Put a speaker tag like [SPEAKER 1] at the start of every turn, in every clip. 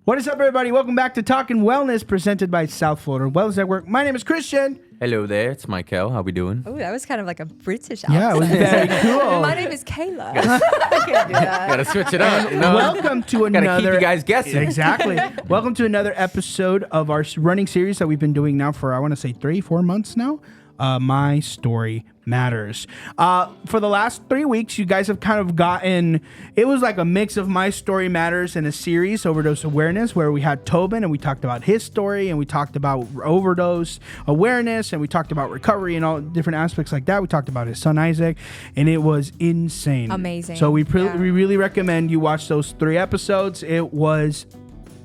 [SPEAKER 1] What is up, everybody? Welcome back to Talkin Wellness, presented by South Florida Wellness Network. My name is Christian.
[SPEAKER 2] Hello there, it's Michael. How we doing?
[SPEAKER 3] Oh, that was kind of like a British accent.
[SPEAKER 1] Yeah, it was very cool.
[SPEAKER 3] My name is Kayla. I can't do that.
[SPEAKER 2] Gotta switch it up. You know?
[SPEAKER 1] Welcome to another.
[SPEAKER 2] Gotta keep you guys guessing.
[SPEAKER 1] Exactly. Welcome to another episode of our running series that we've been doing now for, I want to say, 3-4 months now. My Story Matters. For the last 3 weeks, you guys have kind of gotten, it was like a mix of My Story Matters and a series, Overdose Awareness, where we had Tobin and we talked about his story and we talked about overdose awareness and we talked about recovery and all different aspects like that. We talked about his son, Isaac, and it was insane.
[SPEAKER 3] Amazing.
[SPEAKER 1] So we really recommend you watch those 3 episodes. It was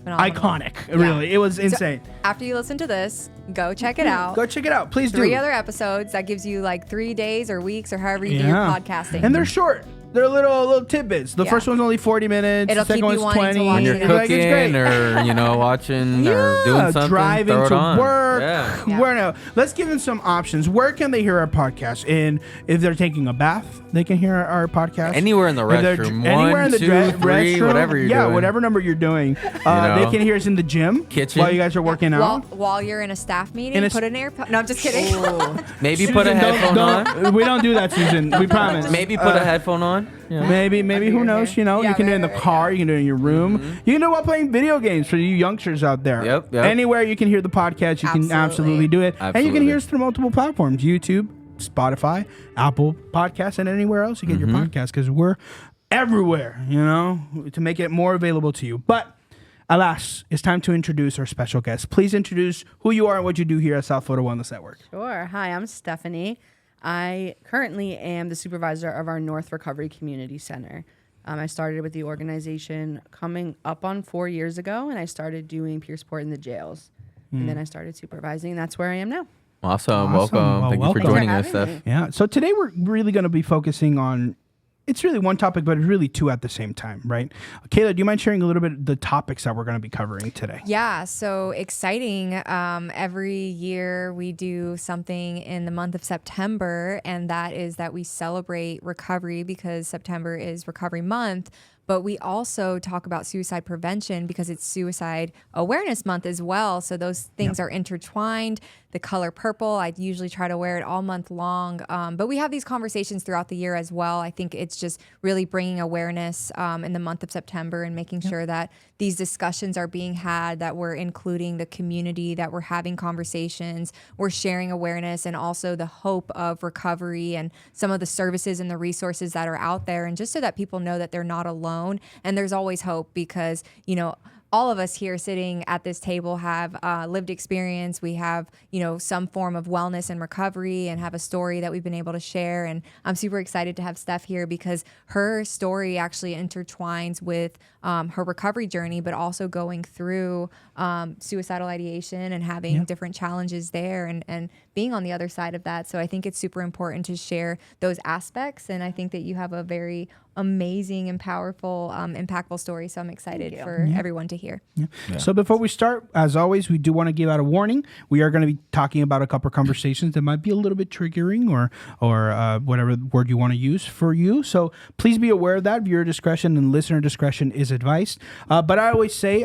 [SPEAKER 1] phenomenal. Iconic. Yeah. Really. It was insane.
[SPEAKER 3] So after you listen to this, go check it out.
[SPEAKER 1] Go check it out. Please do.
[SPEAKER 3] 3 other episodes. That gives you like 3 days or weeks or however you do your podcasting.
[SPEAKER 1] And they're short. They're little tidbits. The first one's only 40 minutes.
[SPEAKER 3] It'll
[SPEAKER 1] the second
[SPEAKER 3] keep you
[SPEAKER 1] one's 20.
[SPEAKER 2] When you're cooking or, watching or doing something.
[SPEAKER 1] Driving
[SPEAKER 2] throw it
[SPEAKER 1] to
[SPEAKER 2] on.
[SPEAKER 1] work.
[SPEAKER 2] Yeah.
[SPEAKER 1] Where now? Let's give them some options. Where can they hear our podcast? And if they're taking a bath, they can hear our podcast.
[SPEAKER 2] Anywhere in the restroom.
[SPEAKER 1] Anywhere in the
[SPEAKER 2] 2, 3,
[SPEAKER 1] restroom.
[SPEAKER 2] whatever you're doing.
[SPEAKER 1] Yeah, whatever number you're doing. They can hear us in the gym.
[SPEAKER 2] Kitchen.
[SPEAKER 1] While you guys are working out.
[SPEAKER 3] While you're in a staff meeting, put an AirPod. No, I'm just kidding.
[SPEAKER 2] Maybe
[SPEAKER 1] Susan,
[SPEAKER 2] put a headphone on.
[SPEAKER 1] We don't do that, Susan. We promise.
[SPEAKER 2] Maybe put a headphone on.
[SPEAKER 1] Yeah. Maybe who knows? You can do it in the car. You can do it in your room.
[SPEAKER 2] Mm-hmm.
[SPEAKER 1] You can do it while playing video games for you youngsters out there.
[SPEAKER 2] Yep.
[SPEAKER 1] Anywhere you can hear the podcast, you can absolutely do it.
[SPEAKER 2] Absolutely.
[SPEAKER 1] And you can hear us through multiple platforms: YouTube, Spotify, Apple Podcasts, and anywhere else you get your podcast, because we're everywhere, to make it more available to you. But alas, it's time to introduce our special guest. Please introduce who you are and what you do here at South Florida Wellness Network.
[SPEAKER 4] Sure. Hi, I'm Stephanie. I currently am the supervisor of our North Recovery Community Center. I started with the organization coming up on 4 years ago, and I started doing peer support in the jails. And then I started supervising, and that's where I am now.
[SPEAKER 2] Awesome. Welcome.
[SPEAKER 1] Well,
[SPEAKER 2] Thank you for joining us, Steph.
[SPEAKER 1] Yeah. So today we're really going to be focusing on, it's really one topic, but it's really 2 at the same time, right? Kayla, do you mind sharing a little bit of the topics that we're going to be covering today?
[SPEAKER 3] Yeah, so exciting. Every year we do something in the month of September, and that is that we celebrate recovery because September is Recovery Month. But we also talk about suicide prevention because it's Suicide Awareness Month as well. So those things are intertwined. The color purple, I usually try to wear it all month long. But we have these conversations throughout the year as well. I think it's just really bringing awareness in the month of September and making sure that these discussions are being had, that we're including the community, that we're having conversations, we're sharing awareness, and also the hope of recovery and some of the services and the resources that are out there. And just so that people know that they're not alone. And there's always hope because, all of us here sitting at this table have lived experience. We have, some form of wellness and recovery and have a story that we've been able to share. And I'm super excited to have Steph here because her story actually intertwines with her recovery journey, but also going through suicidal ideation and having different challenges there and being on the other side of that. So I think it's super important to share those aspects. And I think that you have a very amazing and powerful, impactful story. So I'm excited for everyone to hear.
[SPEAKER 1] Yeah. So before we start, as always, we do want to give out a warning. We are going to be talking about a couple of conversations that might be a little bit triggering or whatever word you want to use for you. So please be aware of that. Viewer discretion and listener discretion is advised. But I always say,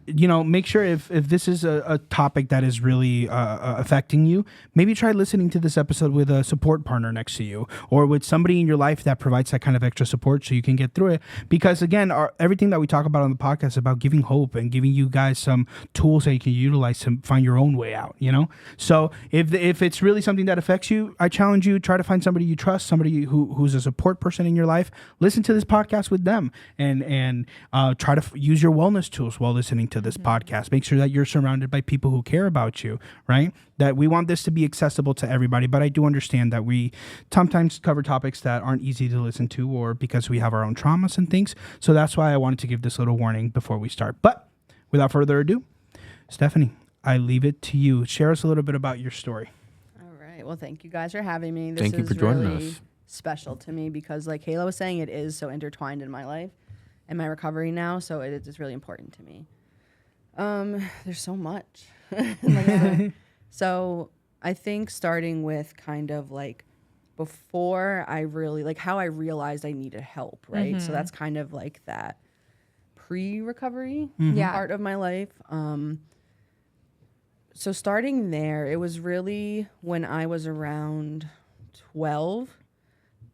[SPEAKER 1] make sure if this is a topic that is really affecting you, maybe try listening to this episode with a support partner next to you or with somebody in your life that provides that kind of extra support so you can get through it. Because again, everything that we talk about on the podcast is about giving hope and giving you guys some tools that you can utilize to find your own way out, So if it's really something that affects you, I challenge you, try to find somebody you trust, somebody who's a support person in your life. Listen to this podcast with them and try to use your wellness tools while listening to this podcast. Make sure that you're surrounded by people who care about you, right? That we want this to be accessible to everybody, but I do understand that we sometimes cover topics that aren't easy to listen to or because we have our own traumas and things. So that's why I wanted to give this little warning before we start. But without further ado, Stephanie, I leave it to you. Share us a little bit about your story.
[SPEAKER 4] All right. Well, thank you guys for having me.
[SPEAKER 2] Thank you for joining us.
[SPEAKER 4] Special to me because, like Kayla was saying, it is so intertwined in my life and my recovery now. So it is really important to me. There's so much. So I think starting with kind of like before I really, like how I realized I needed help, right? So that's kind of like that pre-recovery
[SPEAKER 3] Yeah.
[SPEAKER 4] part of my life. So starting there, it was really when I was around 12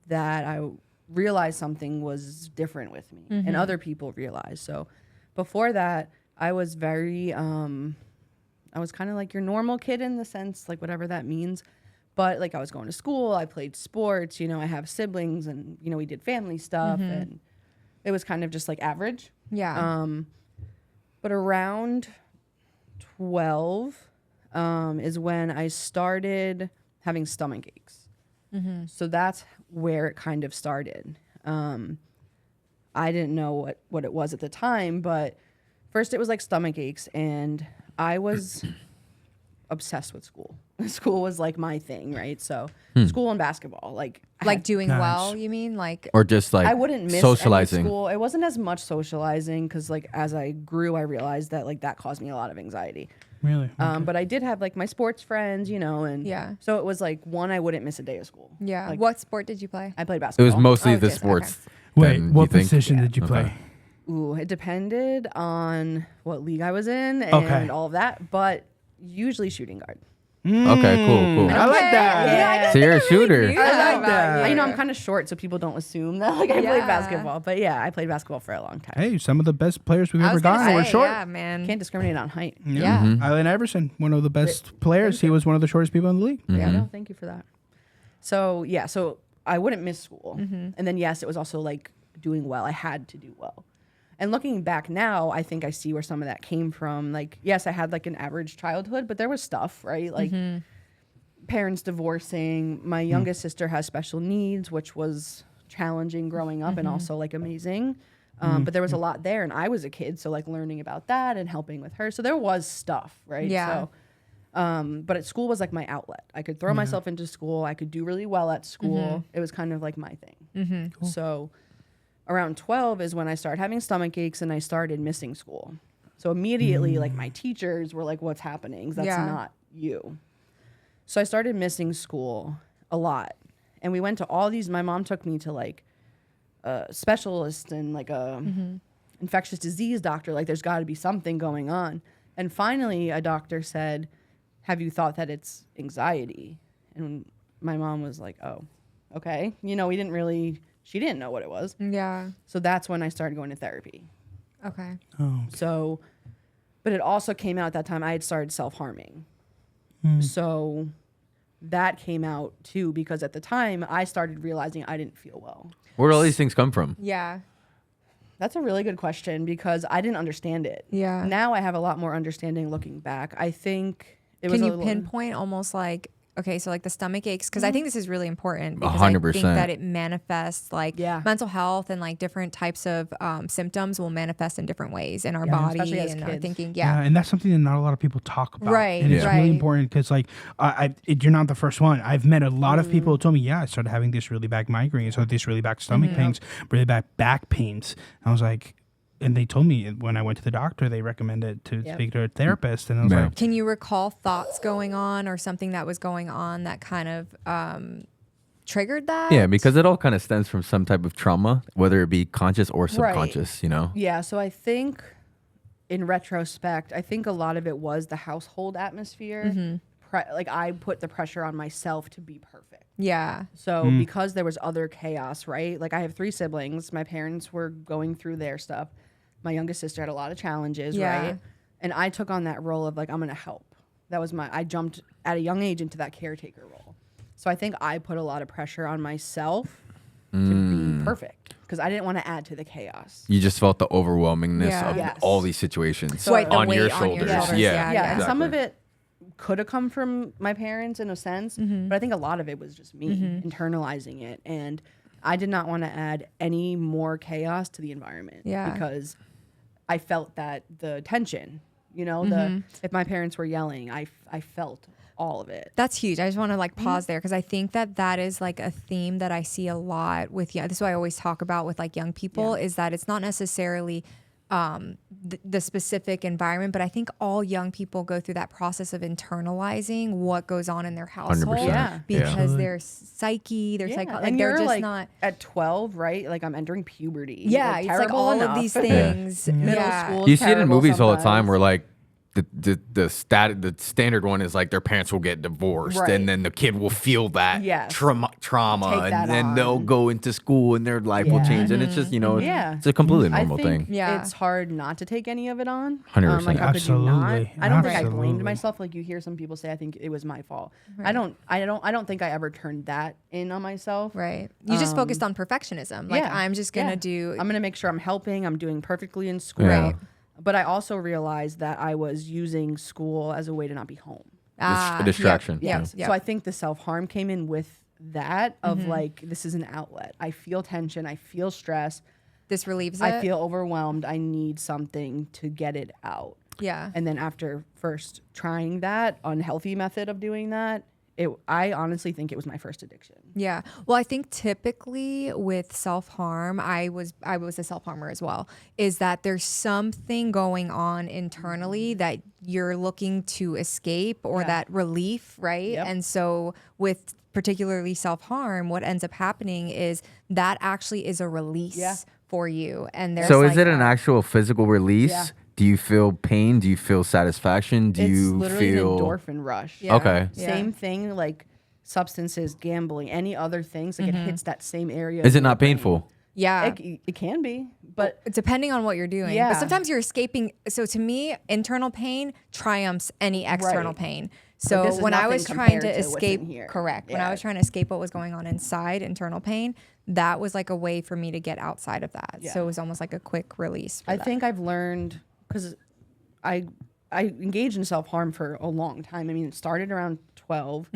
[SPEAKER 4] that I realized something was different with me, and other people realized. So before that, I was very, I was kind of like your normal kid in the sense, like whatever that means. But like I was going to school, I played sports, you know, I have siblings, and, you know, we did family stuff, and it was kind of just like average.
[SPEAKER 3] Yeah.
[SPEAKER 4] But around 12 is when I started having stomach aches. So that's where it kind of started. I didn't know what it was at the time, but first it was like stomach aches, and I was obsessed with school. School was like my thing, right? So school and basketball, like
[SPEAKER 3] Like doing
[SPEAKER 1] Nice.
[SPEAKER 3] well, you mean? Like,
[SPEAKER 2] Or just like
[SPEAKER 4] I wouldn't miss
[SPEAKER 2] socializing.
[SPEAKER 4] any school. It wasn't as much socializing because like as I grew, I realized that like that caused me a lot of anxiety.
[SPEAKER 1] Really?
[SPEAKER 4] But I did have like my sports friends, you know, and
[SPEAKER 3] Yeah.
[SPEAKER 4] so it was like one, I wouldn't miss a day of school.
[SPEAKER 3] yeah.
[SPEAKER 4] Like,
[SPEAKER 3] What sport did you play?
[SPEAKER 4] I played
[SPEAKER 2] It
[SPEAKER 4] basketball.
[SPEAKER 2] was mostly
[SPEAKER 3] Oh,
[SPEAKER 2] the
[SPEAKER 3] just-
[SPEAKER 2] sports.
[SPEAKER 1] Wait,
[SPEAKER 2] then,
[SPEAKER 1] what
[SPEAKER 2] you think?
[SPEAKER 1] position did you
[SPEAKER 2] Okay.
[SPEAKER 1] play?
[SPEAKER 4] Ooh, it depended on what league I was in and
[SPEAKER 1] Okay.
[SPEAKER 4] all of that, but usually shooting guard.
[SPEAKER 2] Okay, cool.
[SPEAKER 1] I like that.
[SPEAKER 3] You know, I don't
[SPEAKER 2] So you're a
[SPEAKER 3] think I really
[SPEAKER 2] shooter.
[SPEAKER 3] knew
[SPEAKER 1] I
[SPEAKER 3] that
[SPEAKER 1] like
[SPEAKER 3] about
[SPEAKER 1] that.
[SPEAKER 4] You know, I'm kind of short, so people don't assume that like I played
[SPEAKER 3] Yeah.
[SPEAKER 4] basketball. But yeah, I played basketball for a long time.
[SPEAKER 1] Hey, some of the best players we've
[SPEAKER 3] I
[SPEAKER 1] ever
[SPEAKER 3] was gonna
[SPEAKER 1] gotten were
[SPEAKER 3] say,
[SPEAKER 1] short.
[SPEAKER 3] yeah, man.
[SPEAKER 4] Can't discriminate on height.
[SPEAKER 3] Yeah.
[SPEAKER 1] Allen Iverson, one of the best players. He was one of the shortest people in the league.
[SPEAKER 4] Yeah, no, thank you for that. So yeah, so I wouldn't miss school, and then yes, it was also like doing well. I had to do well. And looking back now, I think I see where some of that came from. Like, yes, I had like an average childhood, but there was stuff, right? Like parents divorcing. My youngest sister has special needs, which was challenging growing up and also like amazing. But there was a lot there, and I was a kid, so like learning about that and helping with her. So there was stuff, right?
[SPEAKER 3] Yeah.
[SPEAKER 4] So, but at school was like my outlet. I could throw myself into school. I could do really well at school. It was kind of like my thing. So around 12 is when I started having stomach aches and I started missing school. So immediately, like my teachers were like, "What's happening? That's
[SPEAKER 3] Yeah.
[SPEAKER 4] not you." So I started missing school a lot. And we went to all these, my mom took me to like a specialist and like a infectious disease doctor. Like there's got to be something going on. And finally a doctor said, "Have you thought that it's anxiety?" And my mom was like, "Oh, okay." You know, she didn't know what it was.
[SPEAKER 3] Yeah.
[SPEAKER 4] So that's when I started going to therapy.
[SPEAKER 3] Okay.
[SPEAKER 1] Oh,
[SPEAKER 4] So, but it also came out at that time I had started self-harming. So that came out too, because at the time I started realizing I didn't feel well.
[SPEAKER 2] Where do all these things come from?
[SPEAKER 3] Yeah.
[SPEAKER 4] That's a really good question because I didn't understand it.
[SPEAKER 3] Yeah.
[SPEAKER 4] Now I have a lot more understanding looking back. I think it was
[SPEAKER 3] Can
[SPEAKER 4] a
[SPEAKER 3] you
[SPEAKER 4] little,
[SPEAKER 3] pinpoint almost like, okay, so like the stomach aches, because I think this is really important because
[SPEAKER 2] 100%.
[SPEAKER 3] I think that it manifests like
[SPEAKER 4] Yeah.
[SPEAKER 3] mental health and like different types of symptoms will manifest in different ways in our
[SPEAKER 4] Yeah,
[SPEAKER 3] body
[SPEAKER 4] especially as
[SPEAKER 3] and our
[SPEAKER 4] kids.
[SPEAKER 3] thinking.
[SPEAKER 1] yeah.
[SPEAKER 3] Yeah.
[SPEAKER 1] And that's something that not a lot of people talk about.
[SPEAKER 3] Right,
[SPEAKER 1] And it's
[SPEAKER 3] right.
[SPEAKER 1] really important because, like, you're not the first one. I've met a lot of people who told me, yeah, I started having this really bad migraine. I started this really bad stomach pains, really bad back pains. And I was like, and they told me when I went to the doctor, they recommended to
[SPEAKER 4] Yep.
[SPEAKER 1] speak to a therapist. And I was
[SPEAKER 2] Yeah.
[SPEAKER 1] like,
[SPEAKER 3] Can you recall thoughts going on or something that was going on that kind of triggered that?
[SPEAKER 2] Yeah, because it all kind of stems from some type of trauma, whether it be conscious or subconscious, you know?
[SPEAKER 4] Yeah, so I think in retrospect, I think a lot of it was the household atmosphere. Like I put the pressure on myself to be perfect.
[SPEAKER 3] Yeah.
[SPEAKER 4] So because there was other chaos, right? Like I have 3 siblings. My parents were going through their stuff. My youngest sister had a lot of challenges,
[SPEAKER 3] Yeah.
[SPEAKER 4] right? And I took on that role of like, I'm going to help. That was I jumped at a young age into that caretaker role. So I think I put a lot of pressure on myself to be perfect because I didn't want to add to the chaos.
[SPEAKER 2] You just felt the overwhelmingness
[SPEAKER 3] Yeah.
[SPEAKER 2] of
[SPEAKER 4] Yes.
[SPEAKER 2] all these situations
[SPEAKER 3] So like the
[SPEAKER 2] on your
[SPEAKER 3] weight on your
[SPEAKER 2] shoulders.
[SPEAKER 3] shoulders,
[SPEAKER 2] Yeah,
[SPEAKER 3] yeah.
[SPEAKER 4] And some of
[SPEAKER 2] exactly.
[SPEAKER 4] it could have come from my parents in a sense, but I think a lot of it was just me internalizing it. And I did not want to add any more chaos to the environment
[SPEAKER 3] Yeah.
[SPEAKER 4] because I felt that the tension, you know, if my parents were yelling, I felt all of it.
[SPEAKER 3] That's huge. I just want to like pause there because I think that that is like a theme that I see a lot with, yeah, this is what I always talk about with like young people is that it's not necessarily the specific environment, but I think all young people go through that process of internalizing what goes on in their household
[SPEAKER 2] 100%.
[SPEAKER 4] Yeah.
[SPEAKER 3] because their psyche, their
[SPEAKER 4] Yeah.
[SPEAKER 3] psycho, like
[SPEAKER 4] And
[SPEAKER 3] they're
[SPEAKER 4] you're
[SPEAKER 3] just
[SPEAKER 4] like
[SPEAKER 3] not.
[SPEAKER 4] at 12, right? Like I'm entering puberty.
[SPEAKER 3] Yeah,
[SPEAKER 4] Like,
[SPEAKER 3] it's like
[SPEAKER 4] terrible
[SPEAKER 3] all
[SPEAKER 4] enough.
[SPEAKER 3] of these things.
[SPEAKER 4] Middle
[SPEAKER 3] Yeah.
[SPEAKER 4] school.
[SPEAKER 2] You see it in
[SPEAKER 4] terrible
[SPEAKER 2] movies all the time
[SPEAKER 4] sometimes.
[SPEAKER 2] where like the standard one is like their parents will get divorced
[SPEAKER 4] Right.
[SPEAKER 2] and then the kid will feel that
[SPEAKER 4] Yes.
[SPEAKER 2] trauma
[SPEAKER 4] Take that
[SPEAKER 2] and then
[SPEAKER 4] on.
[SPEAKER 2] they'll go into school and their life will
[SPEAKER 4] Yeah.
[SPEAKER 2] change and it's just
[SPEAKER 4] Yeah.
[SPEAKER 2] it's a completely
[SPEAKER 4] I
[SPEAKER 2] normal
[SPEAKER 4] think
[SPEAKER 2] thing.
[SPEAKER 3] Yeah.
[SPEAKER 4] it's hard not to take any of it on.
[SPEAKER 2] 100%.
[SPEAKER 4] Like how could you not?
[SPEAKER 1] Absolutely.
[SPEAKER 4] I don't think I
[SPEAKER 1] Absolutely.
[SPEAKER 4] blamed myself. Like you hear some people say, I think it was my fault. I don't think I ever turned that in on myself.
[SPEAKER 3] Right. You just focused on perfectionism. Like
[SPEAKER 4] Yeah.
[SPEAKER 3] I'm just gonna
[SPEAKER 4] Yeah.
[SPEAKER 3] do.
[SPEAKER 4] I'm gonna make sure I'm helping. I'm doing perfectly in school.
[SPEAKER 2] Yeah. Right.
[SPEAKER 4] But I also realized that I was using school as a way to not be home.
[SPEAKER 2] A distraction.
[SPEAKER 3] Yeah.
[SPEAKER 2] Yeah.
[SPEAKER 3] Yeah.
[SPEAKER 4] So I think the self-harm came in with that of
[SPEAKER 3] Mm-hmm.
[SPEAKER 4] like, this is an outlet. I feel tension. I feel stress.
[SPEAKER 3] This relieves it.
[SPEAKER 4] I feel overwhelmed. I need something to get it out.
[SPEAKER 3] Yeah.
[SPEAKER 4] And then after first trying that unhealthy method of doing that, I honestly think it was my first addiction.
[SPEAKER 3] Yeah. Well, I think typically with self-harm, I was a self-harmer as well, is that there's something going on internally that you're looking to escape or
[SPEAKER 4] Yeah.
[SPEAKER 3] that relief, right?
[SPEAKER 4] Yep.
[SPEAKER 3] And so with particularly self-harm, what ends up happening is that actually is a release
[SPEAKER 4] Yeah.
[SPEAKER 3] for you. And there's
[SPEAKER 2] So is
[SPEAKER 3] like
[SPEAKER 2] it an actual physical release?
[SPEAKER 4] Yeah.
[SPEAKER 2] Do you feel pain? Do you feel satisfaction? Do
[SPEAKER 4] It's
[SPEAKER 2] you
[SPEAKER 4] literally
[SPEAKER 2] feel
[SPEAKER 4] an endorphin rush.
[SPEAKER 3] Yeah.
[SPEAKER 2] Okay.
[SPEAKER 3] Yeah.
[SPEAKER 4] Same thing like substances, gambling, any other things. Like it hits that same area.
[SPEAKER 2] Is
[SPEAKER 4] of
[SPEAKER 2] it not
[SPEAKER 4] your brain.
[SPEAKER 2] painful?
[SPEAKER 3] Yeah.
[SPEAKER 4] It can be, but
[SPEAKER 3] Depending on what you're doing.
[SPEAKER 4] Yeah.
[SPEAKER 3] But sometimes you're escaping. So to me, internal pain triumphs any external
[SPEAKER 4] Right.
[SPEAKER 3] pain.
[SPEAKER 4] this
[SPEAKER 3] So
[SPEAKER 4] is
[SPEAKER 3] when I
[SPEAKER 4] nothing
[SPEAKER 3] was trying
[SPEAKER 4] compared
[SPEAKER 3] to
[SPEAKER 4] to what's in
[SPEAKER 3] escape,
[SPEAKER 4] here.
[SPEAKER 3] correct. When
[SPEAKER 4] Yeah.
[SPEAKER 3] I was trying to escape what was going on inside, internal pain, that was like a way for me to get outside of that.
[SPEAKER 4] Yeah.
[SPEAKER 3] So it was almost like a quick release. For
[SPEAKER 4] I
[SPEAKER 3] that.
[SPEAKER 4] think I've learned because I engaged in self-harm for a long time. I mean, it started around 12.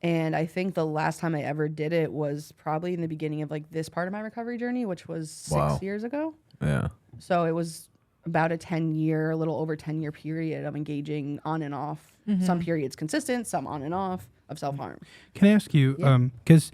[SPEAKER 4] And I think the last time I ever did it was probably in the beginning of like this part of my recovery journey, which was 6
[SPEAKER 2] Wow.
[SPEAKER 4] years ago.
[SPEAKER 2] Yeah.
[SPEAKER 4] So it was about a little over 10-year period of engaging on and off. Some periods consistent, some on and off of self-harm.
[SPEAKER 1] Can I ask you, because,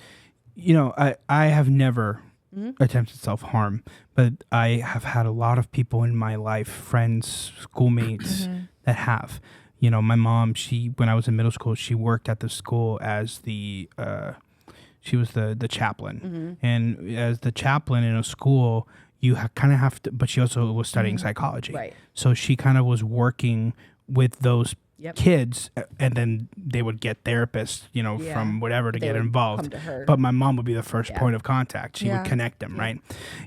[SPEAKER 1] I have never
[SPEAKER 4] Mm-hmm.
[SPEAKER 1] attempted self-harm, but I have had a lot of people in my life, friends, schoolmates that have. My mom, when I was in middle school, she worked at the school as she was the chaplain. And as the chaplain in a school, you kind of have to, but she also was studying psychology.
[SPEAKER 4] Right.
[SPEAKER 1] So she kind of was working with those
[SPEAKER 4] Yep.
[SPEAKER 1] kids, and then they would get therapists,
[SPEAKER 4] Yeah.
[SPEAKER 1] from whatever to
[SPEAKER 4] They
[SPEAKER 1] get
[SPEAKER 4] would
[SPEAKER 1] involved.
[SPEAKER 4] come to her.
[SPEAKER 1] But my mom would be the first
[SPEAKER 4] Yeah.
[SPEAKER 1] point of contact. She
[SPEAKER 3] Yeah.
[SPEAKER 1] would connect them, right?